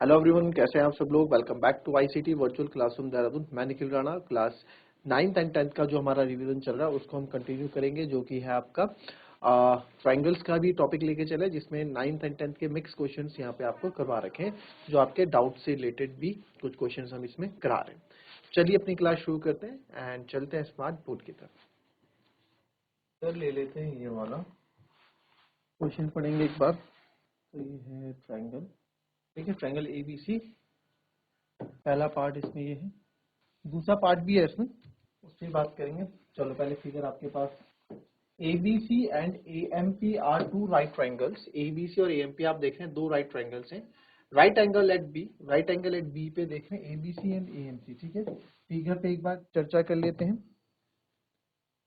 Hello everyone, कैसे हैं आप सब लोग। Welcome back to ICT virtual classroom Dehradun. मैं Nikhil Rana. Class 9th and 10th का जो हमारा रिवीजन चल रहा है उसको हम कंटिन्यू करेंगे, जो कि है आपका ट्रायंगल्स का भी टॉपिक लेके चले, जिसमें 9th एंड 10th के मिक्स क्वेश्चंस यहाँ पे आपको करवा रखे हैं, जो आपके डाउट से रिलेटेड भी कुछ क्वेश्चंस हम इसमें करा रहे हैं। चलिए अपनी क्लास शुरू करते हैं एंड चलते हैं स्मार्ट बोर्ड की तरफ। सर ले लेते हैं ये वाला क्वेश्चन, पढ़ेंगे एक बार। तो ये है ट्रायंगल, ठीक है, ट्रायंगल एबीसी। पहला पार्ट इसमें ये है, दूसरा पार्ट भी है इसमें, उससे बात करेंगे। चलो पहले फिगर आपके पास, ABC and AMP are two right triangles. ABC और AMP आप देख रहे हैं, दो राइट ट्राइंगल्स हैं। Right angle at B, right angle at B पे देख रहे हैं ABC एंड AMP, ठीक है। फिगर पे एक बार चर्चा कर लेते हैं,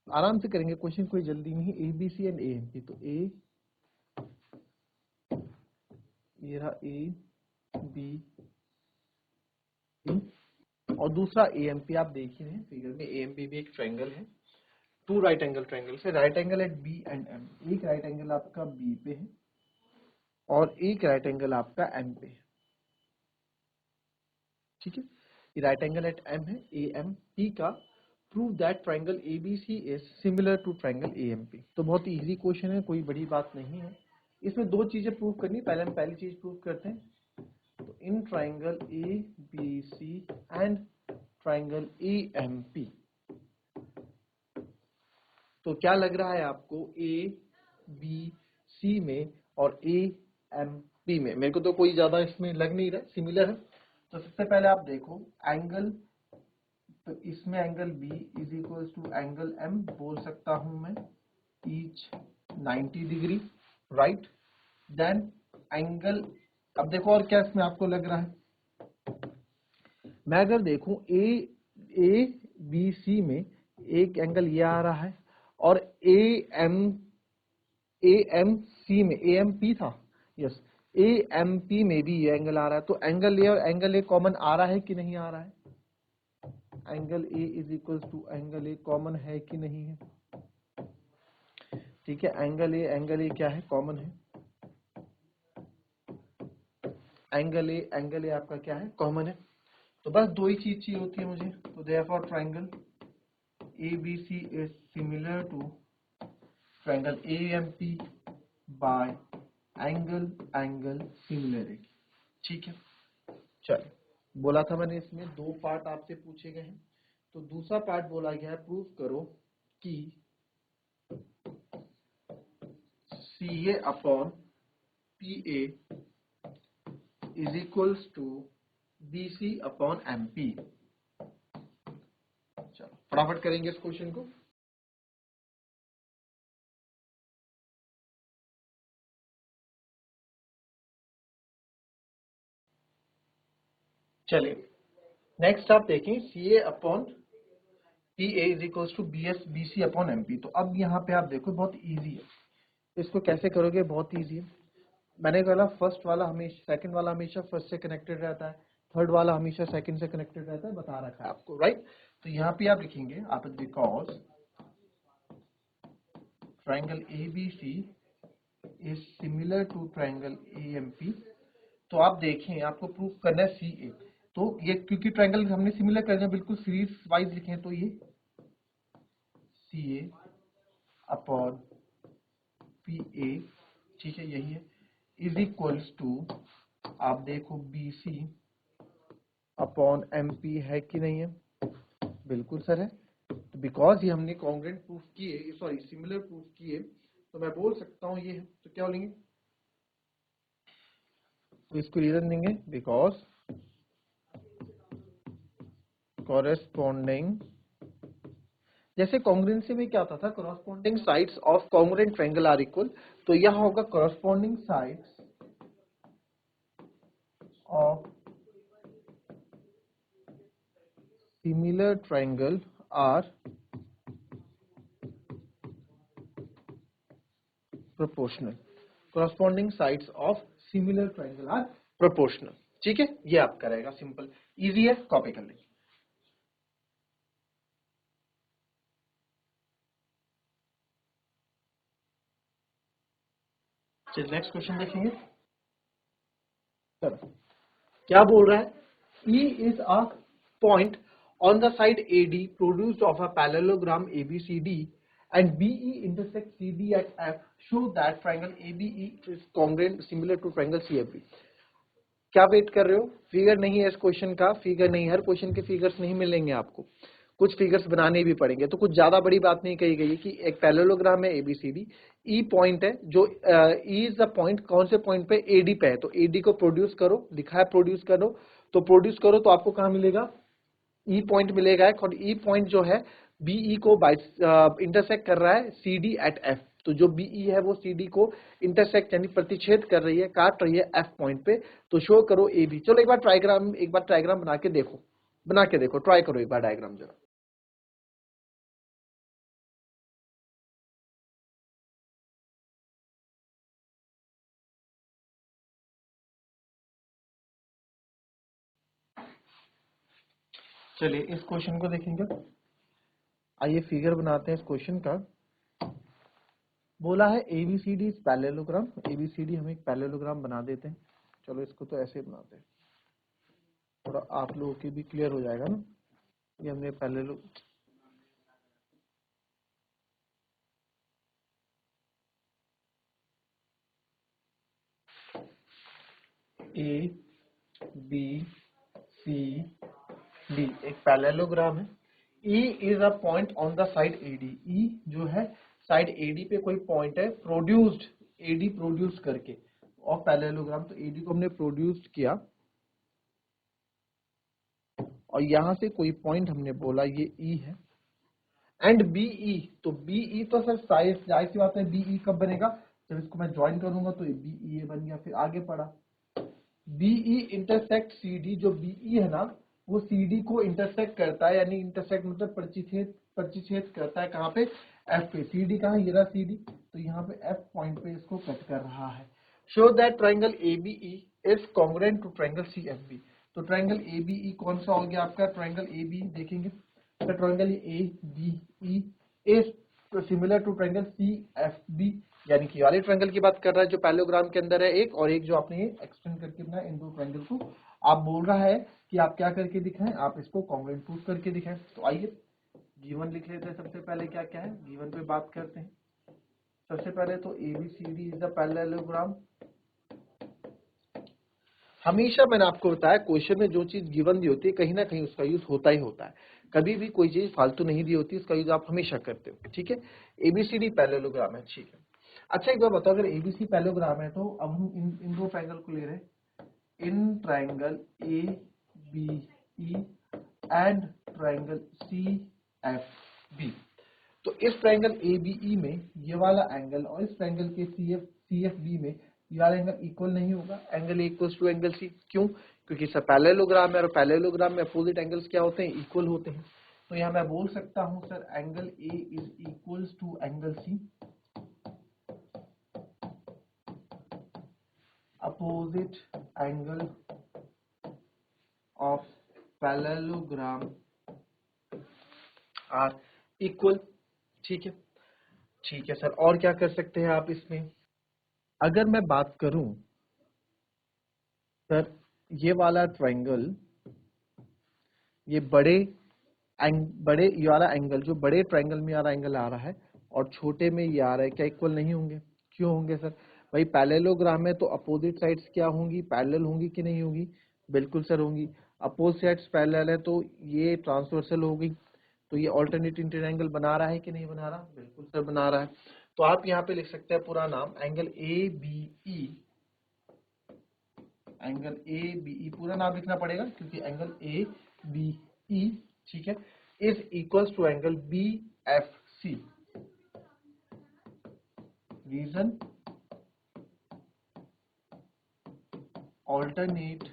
आराम से करेंगे क्वेश्चन, कोई जल्दी नहीं। ABC एंड AMP, तो A, ये रहा ABC, और दूसरा AMP आप देख ही रहे हैं फिगर में। AMP भी एक ट्राइंगल है, टू राइट एंगल ट्राइंगल से। Right angle at B and M, एक राइट एंगल आपका बी पे है और एक राइट एंगल आपका एम पे है, ठीक है। ये राइट एंगल एट एम है, ए एम पी का। Prove that triangle ABC is similar to triangle AMP. तो बहुत इजी क्वेश्चन है, कोई बड़ी बात नहीं है। इसमें दो चीजें प्रूव करनी, पहले हम पहली चीज प्रूव करते हैं। तो in triangle A B C and triangle A M P, तो क्या लग रहा है आपको ए बी सी में और ए एम पी में? मेरे को तो कोई ज्यादा इसमें लग नहीं रहा, सिमिलर है। तो सबसे पहले आप देखो एंगल, तो इसमें angle B is equal to angle M बोल सकता हूं मैं, each 90 degree, right. Then angle, अब देखो और क्या इसमें आपको लग रहा है। मैं अगर देखूं ए बी सी में एक एंगल ये आ रहा है, और ए एम सी में ए एम पी था, यस, ए एम पी में भी ये एंगल आ रहा है। तो एंगल ए और एंगल ए कॉमन आ रहा है कि नहीं आ रहा है? Angle A is equal to angle A common है कि नहीं है? ठीक है, एंगल ए क्या है, कॉमन है। एंगल ए आपका क्या है, कॉमन है। तो बस दो ही चीज चाहिए होती है मुझे। तो therefore triangle ABC is similar to triangle AMP by angle similarity, ठीक है। चलो, बोला था मैंने इसमें दो पार्ट आपसे पूछे गए हैं। तो दूसरा पार्ट बोला गया है, प्रूव करो कि CA upon PA is equals to BC upon MP। चलो फटाफट करेंगे इस क्वेश्चन को। चलिए नेक्स्ट आप देखें, CA upon PA is equals to BC upon MP। तो अब यहाँ पे आप देखो बहुत इजी है। इसको कैसे करोगे, बहुत इजी है। मैंने कहा फर्स्ट वाला हमेशा, सेकंड वाला हमेशा फर्स्ट से कनेक्टेड रहता है, थर्ड वाला हमेशा सेकंड से कनेक्टेड रहता है, बता रखा है आपको, राइट। तो यहाँ पे आप लिखेंगे, आप because triangle ABC is similar to triangle AMP। तो आप देखें, आपको प्रूफ करना है CA। तो ये क्योंकि ट्राइंगल हमने सिमिलर करना है, बिल्कुल सीरीज वाइज लिखे, तो ये CA अपॉन PA, ठीक है, यही है, इज इक्वल्स टू, आप देखो BC अपॉन MP है कि नहीं है? बिल्कुल सर है। तो बिकॉज ये हमने कॉन्ग्रुएंट प्रूफ किए, सॉरी सिमिलर प्रूफ किए, तो मैं बोल सकता हूं ये है। तो क्या बोलेंगे, तो इसको रीजन देंगे, बिकॉज कॉरेस्पॉन्डिंग, जैसे कॉन्ग्रुएंसी में क्या होता था, corresponding sides of congruent triangle are equal. तो यहां होगा corresponding sides of similar triangle are proportional. Corresponding sides of similar triangle are proportional, ठीक है। ये आपका रहेगा, सिंपल इजी है, कॉपी कर लीजिए। चलिए नेक्स्ट क्वेश्चन देखेंगे। चलो, क्या बोल रहा है? E is a point on the side AD produced of a parallelogram ABCD and BE intersects CD at F. Show that triangle ABE is congruent similar to triangle CFB. क्या wait कर रहे हो? फिगर नहीं है इस question का, figure नहीं, हर question के फिगर्स नहीं मिलेंगे आपको, कुछ फिगर्स बनाने भी पड़ेंगे। तो कुछ ज्यादा बड़ी बात नहीं कही गई है कि एक पैरेललोग्राम है एबीसीडी, ई पॉइंट है, जो ई इज द पॉइंट, कौन से पॉइंट पे? एडी पे है, तो एडी को प्रोड्यूस करो, लिखा है प्रोड्यूस करो, तो प्रोड्यूस करो तो आपको कहाँ मिलेगा? ई पॉइंट मिलेगा। और ई पॉइंट जो है बीई को इंटरसेक्ट कर रहा है सीडी एट एफ, तो जो बीई है वो सीडी को इंटरसेक्ट यानी प्रतिच्छेद कर रही है, काट रही है एफ पॉइंट पे, तो शो करो ए बी। चलो एक बार ट्राइग्राम बना के देखो, ट्राई करो एक बार डायग्राम जरा। चलिए इस क्वेश्चन को देखेंगे, आइए फिगर बनाते हैं इस क्वेश्चन का। बोला है एबीसीडी पैरेललोग्राम, एबीसीडी हम एक पैरेललोग्राम बना देते हैं। चलो इसको तो ऐसे बनाते हैं, थोड़ा आप लोगों की भी क्लियर हो जाएगा ना। ये हमने parallel A B C D एक पैरेललोग्राम है। E is a point on the side AD, E जो है साइड AD पे कोई पॉइंट है, प्रोड्यूस्ड, AD प्रोड्यूस करके और पैरेललोग्राम, तो AD को हमने प्रोड्यूस्ड किया और यहां से कोई पॉइंट हमने बोला ये E है, एंड BE, तो BE तो सर जाहिर सी बात है BE कब बनेगा? जब इसको मैं ज्वाइन करूंगा तो BE बन गया। फिर आगे पढ़ा BE इंटरसेक्ट CD, जो BE है ना वो CD को इंटरसेक्ट करता है, यानी इंटरसेक्ट मतलब प्रतिच्छेद करता है, कहाँ पे? F पे। CD कहाँ? ये रहा CD, तो यहाँ पे F पॉइंट पे इसको कट कर रहा है। Show that triangle ABE is congruent to triangle CFB, तो ट्राइंगल ABE कौन सा हो गया आपका? ट्राइंगल ABE देखेंगे तो triangle ABE is similar to triangle CFB, यानी कि वाले ट्रायंगल की बात कर रहा है जो पैरेललोग्राम के अंदर है एक, और एक जो आपने ये एक्सटेंड करके बनाया, इन दो ट्रायंगल को आप बोल रहा है कि आप क्या करके दिखाएं, आप इसको कॉन्ग्रुएंट प्रूफ करके दिखाएं। तो आइए गिवन लिख लेते हैं। सबसे पहले क्या क्या है गिवन पे बात करते हैं। सबसे पहले तो ABCD इज द पैरेललोग्राम। हमेशा मैंने आपको बताया क्वेश्चन में जो चीज गिवन दी होती है कहीं ना कहीं उसका यूज होता ही होता है, कभी भी कोई चीज फालतू नहीं दी होती, उसका यूज आप हमेशा करते हो। ठीक है, ABCD पैरेललोग्राम है, ठीक है। अच्छा एक बार बताओ, अगर ABC पैरेललोग्राम है तो अब हम इन दो ट्रायंगल को ले रहे हैं, in triangle ABE and triangle CFB। तो इस ट्रायंगल ABE में ये वाला एंगल और इस ट्रायंगल के CFB में ये वाला एंगल इक्वल नहीं होगा, angle A equals to angle C। क्यों? क्योंकि सब पैरेललोग्राम है और पैरेललोग्राम में अपोजिट एंगल्स क्या होते हैं? इक्वल होते हैं। तो यहाँ मैं बोल सकता हूँ sir angle A is equals to angle C। Opposite angle of parallelogram are equal। ठीक है, ठीक है सर। और क्या कर सकते हैं आप इसमें? अगर मैं बात करूं सर, ये वाला ट्रायंगल, ये बड़े ये वाला एंगल जो बड़े ट्रायंगल में आ रहा एंगल आ रहा है और छोटे में ये आ रहा है, क्या इक्वल नहीं होंगे? क्यों होंगे सर? भाई पैरेललोग्राम में तो अपोजिट साइड्स क्या होंगी? पैरेलल होंगी कि नहीं होंगी? बिल्कुल सर होंगी। अपोजिट साइड्स पैरेलल है तो ये ट्रांसवर्सल होगी, तो ये ऑल्टरनेटिंग ट्रायंगल बना रहा है कि नहीं बना रहा? बिल्कुल सर बना रहा है। तो आप यहाँ पे लिख सकते हैं पूरा नाम, एंगल ABE, एंगल ABE पूरा नाम लिखना पड़ेगा क्योंकि एंगल ABE, ठीक है, is equals to angle BFC। Reason alternate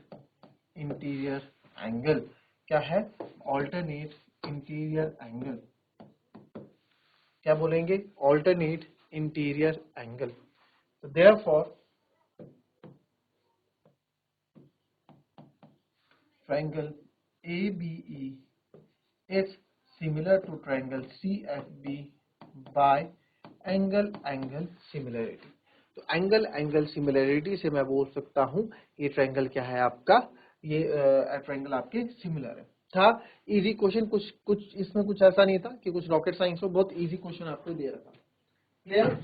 interior angle. क्या है? Alternate interior angle. क्या बोलेंगे? Alternate interior angle. तो therefore triangle ABE is similar to triangle CFB by angle similarity। तो एंगल सिमिलरिटी से मैं बोल सकता हूं ये ट्रायंगल क्या है आपका? ये ट्रायंगल आपके सिमिलर है। था इजी क्वेश्चन, कुछ इसमें कुछ ऐसा नहीं था कि कुछ रॉकेट साइंस हो, बहुत इजी क्वेश्चन आपको दे रखा। क्लियर?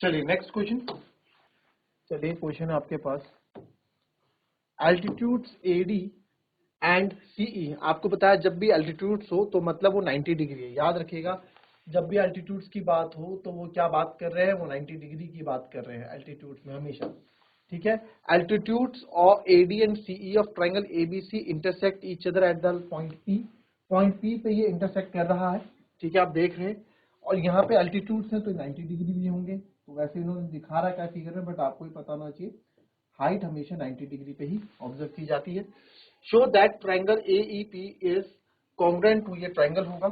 चलिए नेक्स्ट क्वेश्चन। चलिए क्वेश्चन है आपके पास, एल्टीट्यूड्स एडी एंड सीई। आपको पता है जब भी एल्टीट्यूड्स हो तो मतलब वो 90 डिग्री है। याद रखिएगा, जब भी एल्टीट्यूड्स की बात हो तो वो क्या बात कर रहे हैं, वो 90 डिग्री की बात कर रहे हैं एल्टीट्यूड्स में हमेशा। ठीक है, एल्टीट्यूड्स और AD and CE of triangle ABC intersect each other at the point P. Point P पे ये इंटरसेक्ट कर रहा है। ठीक है, आप देख रहे हैं, और यहाँ पे एल्टीट्यूड्स है तो 90 डिग्री भी होंगे। तो वैसे इन्होंने दिखा रहा है क्या फिगर में, बट आपको ही पता होना चाहिए हाइट हमेशा 90 डिग्री पे ही ऑब्जर्व की जाती है। Show that triangle AEP is congruent to, ये ट्रायंगल होगा।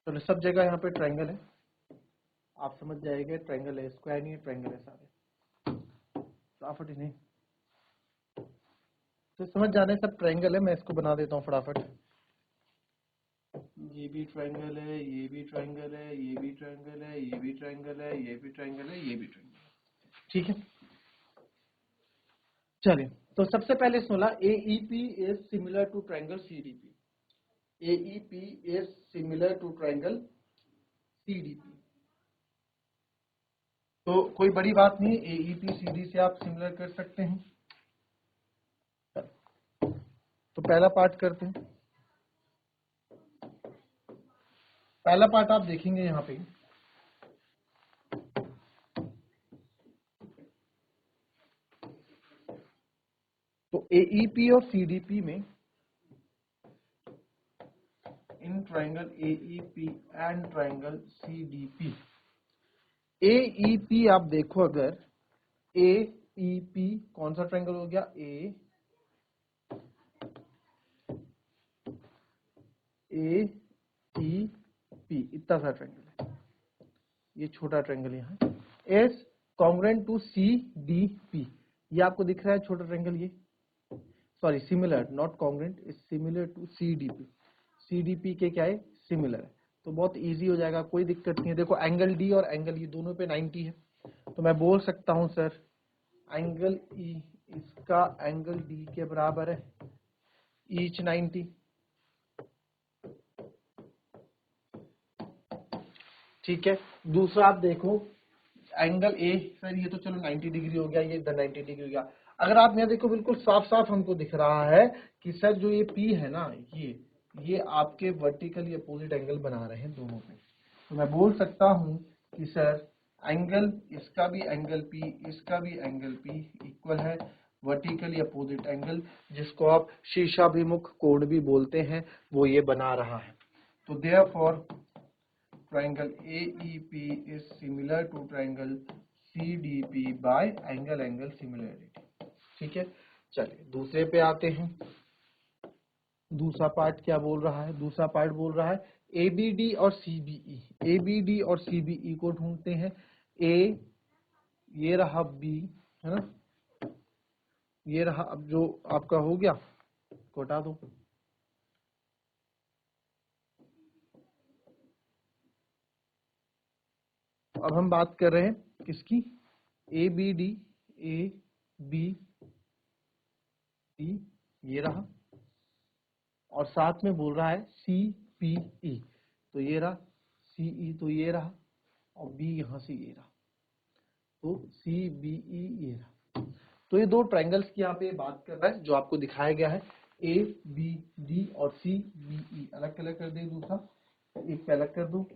तो सब जगह यहाँ पे ट्रायंगल है, आप समझ जाएंगे ट्रायंगल है, स्क्वायर नहीं है, ट्रायंगल है सारे। फटाफट इन्हें तो समझ जाने, सब ट्रायंगल है। मैं इसको बना देता हूँ फटाफट। ये भी ट्रायंगल है, ये भी ट्रायंगल है, ये भी ट्रायंगल है, ये भी ट्रायंगल है, ये भी ट्रायंगल है, ये भी ट्रायंगल है। ठीक है, चलिए तो सबसे पहले बोला AEP is similar to triangle CDP. AEP is similar to triangle CDP. तो कोई बड़ी बात नहीं, एईपी सीडी से आप सिमिलर कर सकते हैं। तो पहला पार्ट करते हैं। पहला पार्ट आप देखेंगे यहाँ पे, तो एईपी और सीडीपी में, in triangle AEP and triangle CDP, AEP आप देखो, अगर एईपी कौन सा ट्रायंगल हो गया, एईपी इतना सा ट्रायंगल है, ये छोटा ट्रायंगल यहाँ एस कॉन्ग्रुएंट टू सीडीपी। ये आपको दिख रहा है छोटा ट्रायंगल, ये sorry similar, not congruent, is similar to CDP. CDP के क्या है, सिमिलर है। तो बहुत इजी हो जाएगा, कोई दिक्कत नहीं है। देखो एंगल डी और एंगल ई दोनों पे 90 है, तो मैं बोल सकता हूं सर एंगल ई इसका एंगल डी के बराबर है, ईच 90। ठीक है, दूसरा आप देखो एंगल ए, सर ये तो चलो 90 डिग्री हो गया, ये इधर 90 डिग्री हो गया। अगर आप यहाँ देखो बिल्कुल साफ साफ हमको दिख रहा है कि सर जो ये पी है ना, ये आपके वर्टिकली अपोजिट एंगल बना रहे हैं दोनों पे। तो मैं बोल सकता हूं कि सर एंगल इसका भी एंगल पी, इसका भी एंगल पी इक्वल है वर्टिकली अपोजिट एंगल, जिसको आप शीर्षाभिमुख कोण भी बोलते हैं, वो ये बना रहा है। तो therefore triangle AEP is similar to triangle CDP by angle similarity। ठीक है, चलिए दूसरे पे आते हैं। दूसरा पार्ट क्या बोल रहा है, दूसरा पार्ट बोल रहा है ABD और CBE। ABD और CBE को ढूंढते हैं। A ये रहा, B है ना, ये रहा। अब जो आपका हो गया को हटा दो। अब हम बात कर रहे हैं किसकी, ABD, ABD ये रहा, और साथ में बोल रहा है CPE, तो ये रहा CE, तो ये रहा, और B यहां से ये रहा, तो CBE ये रहा। तो ये दो ट्रायंगल्स की यहाँ पे बात कर रहा है, जो आपको दिखाया गया है। ABD और CBE अलग अलग कर दे, दूसरा एक पे अलग कर दो।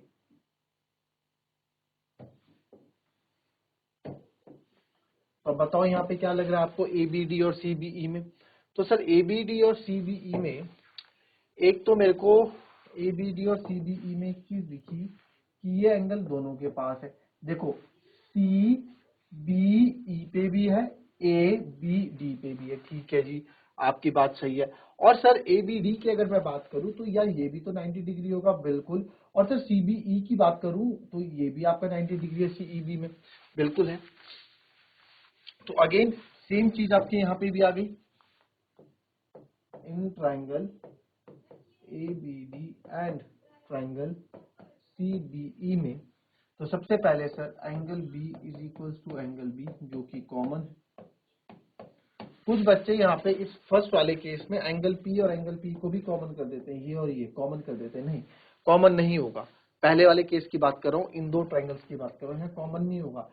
तो बताओ यहाँ पे क्या लग रहा है आपको ABD और CBE में। तो सर ABD और CBE में एक तो मेरे को ABD और CBE में एक चीज दिखी कि ये एंगल दोनों के पास है। देखो CBE पे भी है, ABD पे भी है। ठीक है जी, आपकी बात सही है। और सर ABD की अगर मैं बात करूं तो यार ये भी तो 90 डिग्री होगा, बिल्कुल। और सर CBE की बात करूं तो ये भी आपका 90 डिग्री है CEB में, बिल्कुल है। तो अगेन सेम चीज आपके यहाँ पे भी आ गई। इन triangle ABD and triangle CBE में, तो सबसे पहले sir angle B is equal to angle B जो कि कॉमन है। कुछ बच्चे यहाँ पे इस फर्स्ट वाले केस में एंगल P और एंगल P को भी कॉमन कर देते हैं, ये और ये कॉमन कर देते हैं, नहीं कॉमन नहीं होगा। पहले वाले केस की बात कर रहा हूँ, इन दो ट्राइंगल्स की बात कर रहा हूँ, यहाँ कॉमन नहीं होगा।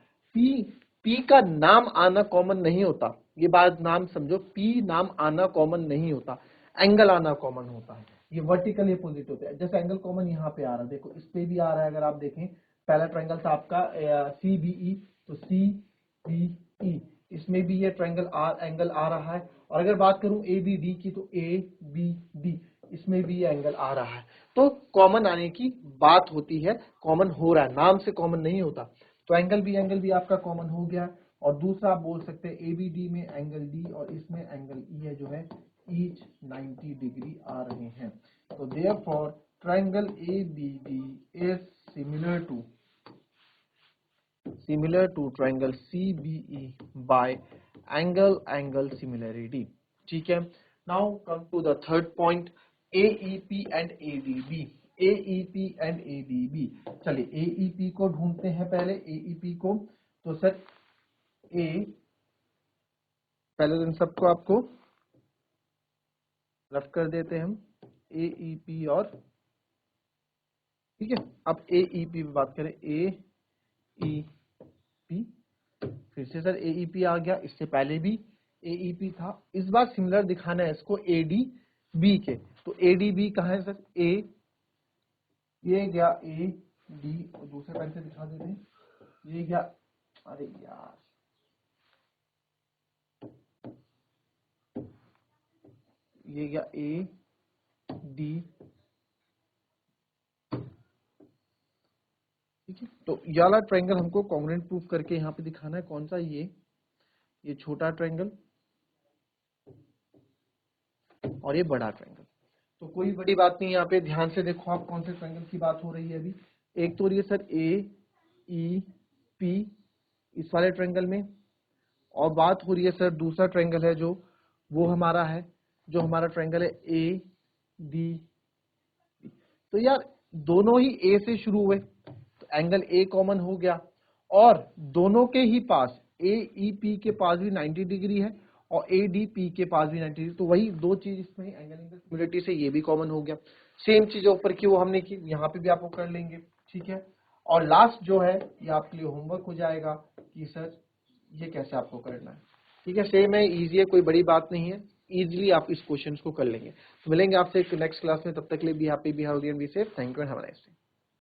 P का नाम आना कॉमन नहीं होता, ये बात नाम समझो, P नाम आना कॉमन नहीं होता, एंगल आना कॉमन होता है। ये वर्टिकल अपोजिट होते हैं। जैसे एंगल कॉमन यहाँ पे आ रहा है, देखो इस पे भी आ रहा है। अगर आप देखें पहला ट्राइंगल था आपका CBE, तो CBE, इसमें भी ये ट्राइंगल एंगल आ रहा है। और अगर बात करूं ABD की, तो ABD, इसमें भी ये एंगल आ रहा है। तो कॉमन आने की बात होती है, कॉमन हो रहा है, नाम से कॉमन नहीं होता। तो एंगल भी आपका कॉमन हो गया। और दूसरा आप बोल सकते हैं ABD में एंगल D और इसमें एंगल E है जो है ईच 90 डिग्री आ रहे हैं। तो therefore triangle ABD is similar to triangle CBE by angle similarity। ठीक है। Now come to the third point, AEP and ADB। AEP and ADB, चलिए AEP को ढूंढते हैं पहले। AEP को, तो सर पहले इन सबको आपको रफ कर देते हैं हम, AEP और, ठीक है। अब AEP पे बात करें, AEP, फिर से सर AEP आ गया, इससे पहले भी AEP था। इस बार सिमिलर दिखाना है इसको ADB के। तो ADB कहाँ है सर? ये गया AD, और दूसरे पेन से दिखा देते हैं, ये गया, अरे यार ये गया AD, ठीक है। तो ये वाला ट्रायंगल हमको कॉन्ग्रुएंट प्रूफ करके यहाँ पे दिखाना है। कौन सा? ये छोटा ट्रायंगल और ये बड़ा ट्रायंगल। तो कोई बड़ी बात नहीं, यहाँ पे ध्यान से देखो आप कौन से ट्रायंगल की बात हो रही है अभी। एक तो ये सर AEP इस वाले ट्रायंगल में, और बात हो रही है सर दूसरा ट्रायंगल है जो वो हमारा है, जो हमारा ट्रायंगल है ADB। तो यार दोनों ही A से शुरू हुए, तो एंगल A कॉमन हो गया, और दोनों के ही पास AEP के पास भी 90 डिग्री है और ADP के पास भी 90 डिग्री, तो वही दो चीज इसमें एंगल सिमिलरिटी से ये भी कॉमन हो गया। सेम चीज ऊपर की वो हमने की, यहाँ पे भी आप वो कर लेंगे, ठीक है। और लास्ट जो है ये आपके लिए होमवर्क हो जाएगा कि सर ये कैसे आपको करना है, ठीक है। सेम है, इजी है, कोई बड़ी बात नहीं है, इजीली आप इस क्वेश्चन को कर लेंगे। तो मिलेंगे आपसे नेक्स्ट क्लास में, तब तक के लिए be happy, be healthy and be safe. Thank you and have a nice day.